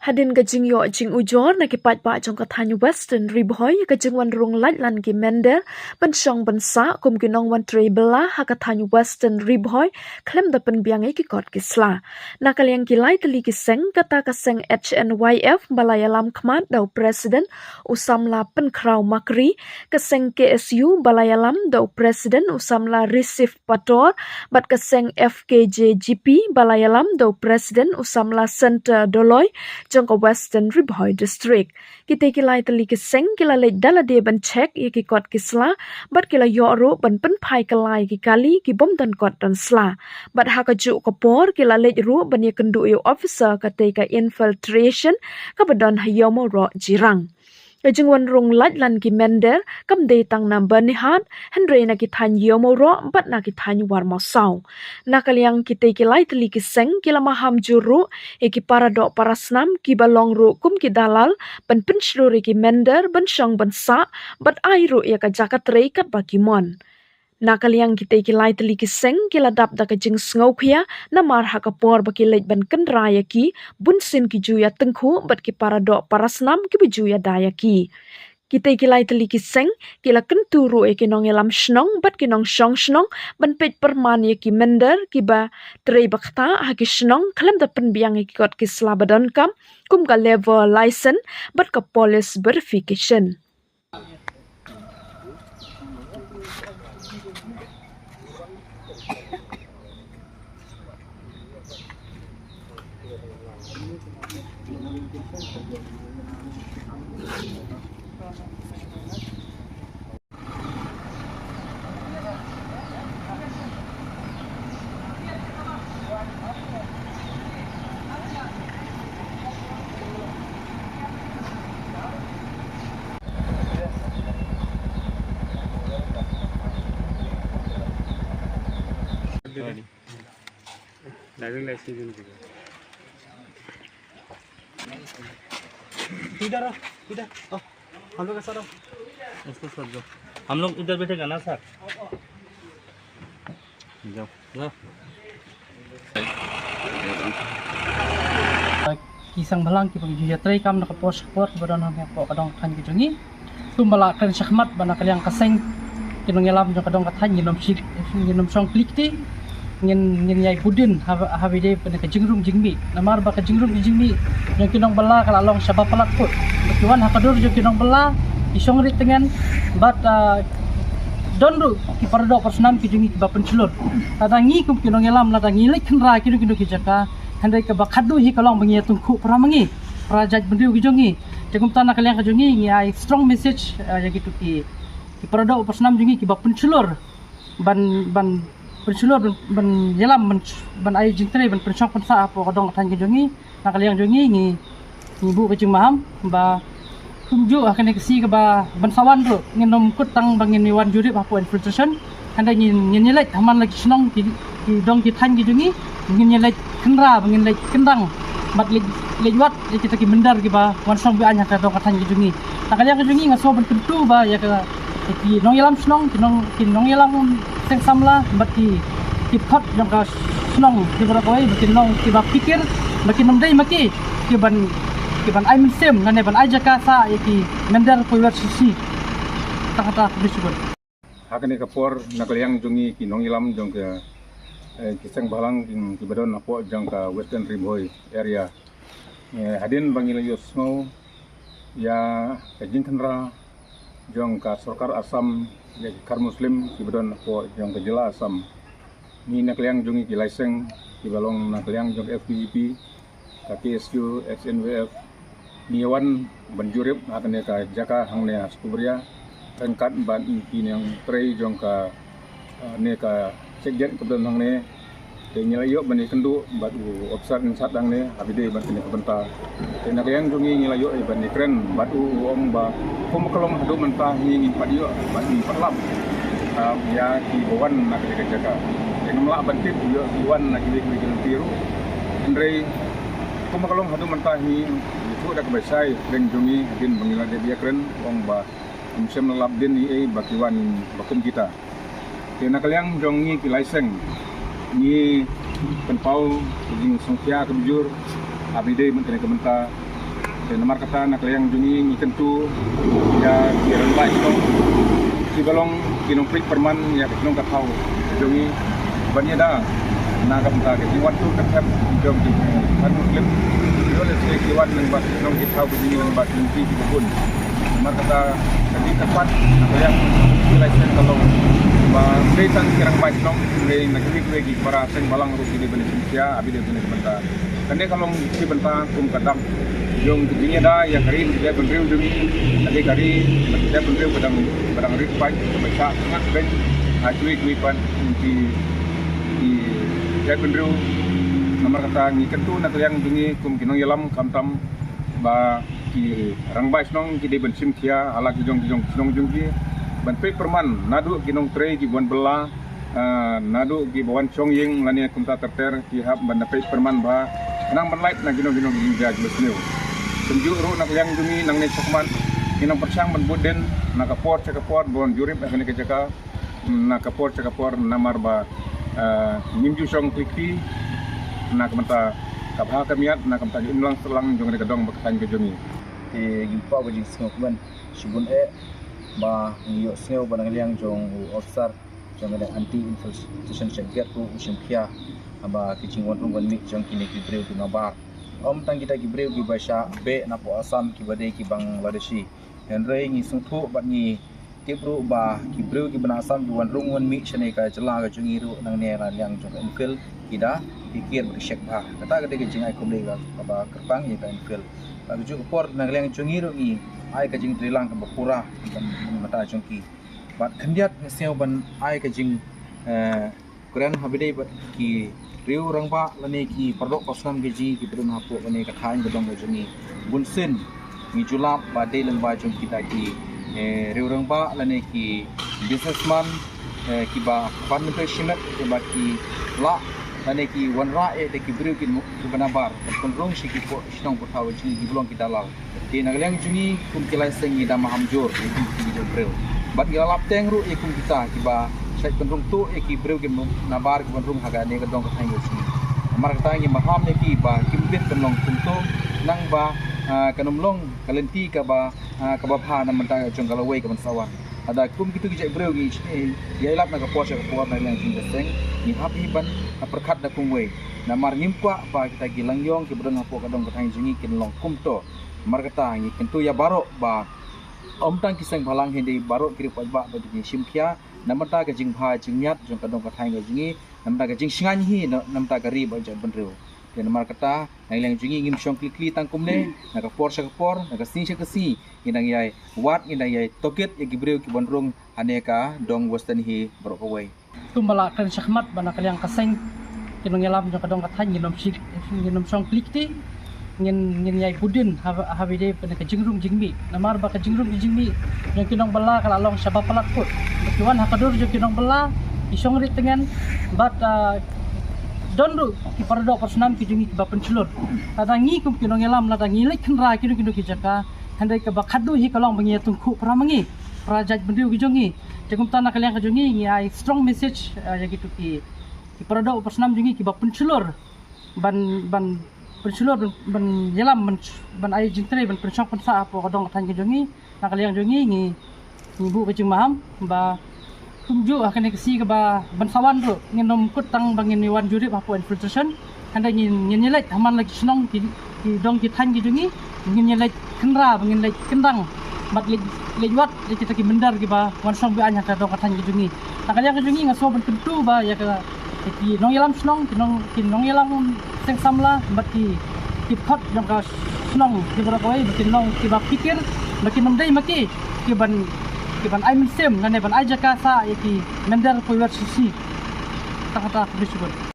Hadin ka jing yo jing ujor na kipat pa jong katanya Western Riboy ka jing wan rung lat lan ki mender ban syong ban sa kum kinong wan tre bela ha katanya Western Riboy klem da pen biangai ki kot kisla na kalyang kilai teli ki seng kata ka seng HNYF balayalam khmat dau president usamla pen kraw makri ka seng KSU balayalam dau president usamla Risif Pator bat ka seng FKJGP balayalam dau president usamla Center Doloy jangka Western Riboy District. Kita kilai teli kiseng kila lej dala dia ban cek ya ki kot kisla bat kila yoro ban pen pai kalai ki kali ki bom dan kot dan sla. Bat haka juk kapor kila lej ru ban ya kendu yo officer kate ka infiltration ka badan hayomo ro jirang. Kajing wan rung lat lan ki mender kam de tang na banihat Henry na ki tan yomo ro bat na ki tan war mo saw. Na kalyang kita kilai teli kiseng kila maham juru ki para dok para snam ki balong ru kum ki dalal ban pensluri ki mender ban syong ban sa bat ai ru ya ka jakat rei kat bakimon. Na kalyang kita kilai teli kiseng kila dap da ka jing sngow khia na mar ha kapor baki lej ban kendra ya ki bun sin ki juya tengku bat ki para dok para snam ki bijuya daya ki. Kita kilai teli kiseng kila kenturu ki nong elam snong bat ki nong syong snong ban pej perman ya ki mender ki ba trei bakta ha ki snong klem da pen biang ki kot ki slabadon kam kum ka level license bat ka police verification. Driving licence इधर हम लोग सर इसको सर दो हम लोग इधर बैठेगा ना सर जाओ जाओ kisang balang ki pagi jatrai kam nak pos sport badan hang ko kadang kan ki jungi tumbala kan syahmat bana kalyang kaseng kinong yalam jong kadang kathan nginom sik nginom song klik ti ngin yai budin habide pen ka jingrung jingmi namar ba ka jingrung jingmi jong kinong bala kala long sabab palak put tuan hakadur jong kinong bala isong rit tengen bat donru ki pardo personam ki jungi ba penculur tadangi kum kinong yalam ladangi lek khenra ki ki jaka handai ka bakadu hi kalong bangi tungku pramangi prajaj bendiu ki jongi tegum tanah kalian ka jongi ngi ai strong message ya gitu ki parado personam jongi ki bak penculur ban penculur ban yelam ban ai jintre ban pensong pensa apa kadong tan ki jongi na kalian jongi ngi bu ka jing maham ba kumju akan kasi ka ba ban sawan ro nginom kutang bangin wan juri apa infiltration handai ngi nyelek haman lagi senong ki dong ki tan ki jongi ngin nyelek kenra ngin lek kendang bat lewat kita ki bendar ki ba wan song bi anya ka dong kathan ki jungi takanya ki jungi ngaso ban tentu ba ya ka ki nong yalam snong ki nong yalam seng samla bat ki khot dong ka snong ki bara koi ki nong ki ba pikir baki namdai maki ki ban ai sem ngane ban ai jaka sa ya ki mendar ko wer sisi takata bisubun hakane kapor nakalyang jungi ki nong yalam jong ka kisang balang ki badon apo jangka Western Riboy area hadin bangil yo snow ya kajing kendra jangka Sarkar Assam ya kar muslim ki badon apo jangka jela Assam ni nakliang jungi ki license ki balong nakliang jong FPGP ka KSU XNWF ni wan banjurip hakane ka jaka hangne skubria tangkat ban ki yang trei jangka ne ka sekjen kebetulan hang ne nyala yo bani kendu batu obsat sat dang ne abide ban kene kebenta tena yang jungi nyala yo bani kren batu om ba kom kalong hadu mentah ngi padio bani perlam ya ki bawan nak jaga yang mela bantit yo iwan nak di tiru andre kom kalong hadu mentah ngi itu dak besai dan jungi din bangila dia kren om ba sem lab din ni bakiwan bakum kita tena kaliang jongi ki license ni penpau jing songkia kebujur abide menteri kementa nomor kata nak yang jungi ni tentu ya kiran baik tu si balong kinong klik perman ya kinong katau jungi banyak dah nak kata ke jiwan tu kan jom di kan klip dia le se jiwan nang bat kinong kitau begini nang bat mimpi di kebun nomor kata jadi tepat nak yang license kalau Betan kirang baik nong dari negeri lagi para seng balang rusi di Indonesia abi di Indonesia. Kande kalau si bentang kum kadang yung dunia dah yang kari dia bendriu demi ada kari dia bendriu pedang rit baik baca sangat ben cuy pan di dia bendriu nomor kata ni kentu nak yang dungi kum kinong yalam kamtam ba ki rang baik nong ki di bensim kia ala ki jong jong ki bantai perman nadu ginong tre ki buan bela nadu ki buan chong ying lani kumta terter ki hab bantai perman ba nang banlait na ginong jinja besneu tunju ro nak yang dumi nang ne chokman ginong persang ban buden nak kapor cakapor bon jurip akane ke jaka nak kapor cakapor namar ba nimju chong klikti nak menta kapha kamiat nak menta imlang selang jong ne kedong baktan ke jongi gimpa bajing sengokman subun ba ngiyok sengau banang liang jong officer jong ada anti infiltration check ku usim kia aba kicing wan wan mi jong kini ki breu ki nabar tang kita ki breu ki basha be na po asam ki bade ki bangladeshi henrei ngi sungthu bat ngi ki bru ba ki breu ki bana asam wan wan mi chane ka jela ka jungi ru nang ne ran liang jong infil kida pikir bersyek ba kata kata ki jingai kumle ka aba kerpang ye ka infil lalu juga por nang liang jungi ru ngi ai ka jing trilang ka bapura mata jongki bat khandiat seo ban ai ka jing kuran habide bat ki riu rangba lane ki pardok kosnam geji ki turun hapo lane ka thain gedong joni bunsin ni julap bade lengba jong kita ki riu rangba lane ki businessman ki ba parliamentary shimat ki ba ki la lane ki wanra de ki briu ki banabar kontrong shi ki po shnong po thaw ji ki blong ki dalal di nagaliang jungi kum kilai sengi da maham jor ki breu bat gi lap teng ru e kum kita ki ba sai kontrong tu e ki breu ki nabar ki kontrong haga ne ka dong ka thang ji mar ka tangi maham ne ki ba kim bit kanong kum to nang ba kanomlong kalenti ka ba pha na manta jong kalawai ka bansawan ada kum gitu ki breu gi ya lap na ka po sa ka po na yang jing seng ni happy ban perkat da kum we na mar ngimpa ba kita gi langyong ki bron hapo ka dong ka thang jingi kin long kum to markata ngi kentu ya barok ba tang kisang balang hindi barok kiri pa ba di simkia namata ka jing bha jingyat jong kadong ka thai ga jingi namata ka jing singan hi namata ka ri ba jan benreu dan markata nang lang jingi ngim syong klikli tang kumne na ka por sa ka por na ka sing sa ka si inang yai wat inang yai toket ya gibreu ki bonrong aneka dong western hi barok away tumbala kan syahmat bana kaliang kaseng kinong yalam jong kadong ka thai nginom syong klikti ngin yai budin habide pada ke jingrung jingmi namar ba ke jingrung jingmi yang kinong bala kala long sabab palak put tuan hakadur jo kinong bala isong rit tengan bat donru ki pardo persnam ki jingi ki ba pencelur tadangi kum kinong yalam la dangi lek khenra kinong ki jaka handai ke bakadu hi kalong bangi tungku pramangi prajaj bendiu ki jongi jengum tanah kalian ka jongi ngi ai strong message ya gitu ki pardo persnam jingi ki ba pencelur ban pensulur ban yalam ban ai jintre ban pensok pensa apa kadong tan ke jongi nak kaliang jongi ngi bu ke jing maham ba tumju akan ke si ke ba ban sawan ro nginom kutang bangin wan jurip apa infiltration anda ngin nyelek haman lagi senong ki dong ki tan ke jongi ngin nyelek kenra bangin lek kendang bat lewat kita ki mendar ki ba wan song bi anya ka dong tan ke jongi nak kaliang ke jongi ngaso ban kentu ba ya ka ki nong yalam senong ki nong yalam seng samla baki kipot yang ka senong di berapa way baki nong ki ba pikir baki nomdai maki ki ban ai mensem ngane ban aja ka sa ki mendar ko wer sisi tak disebut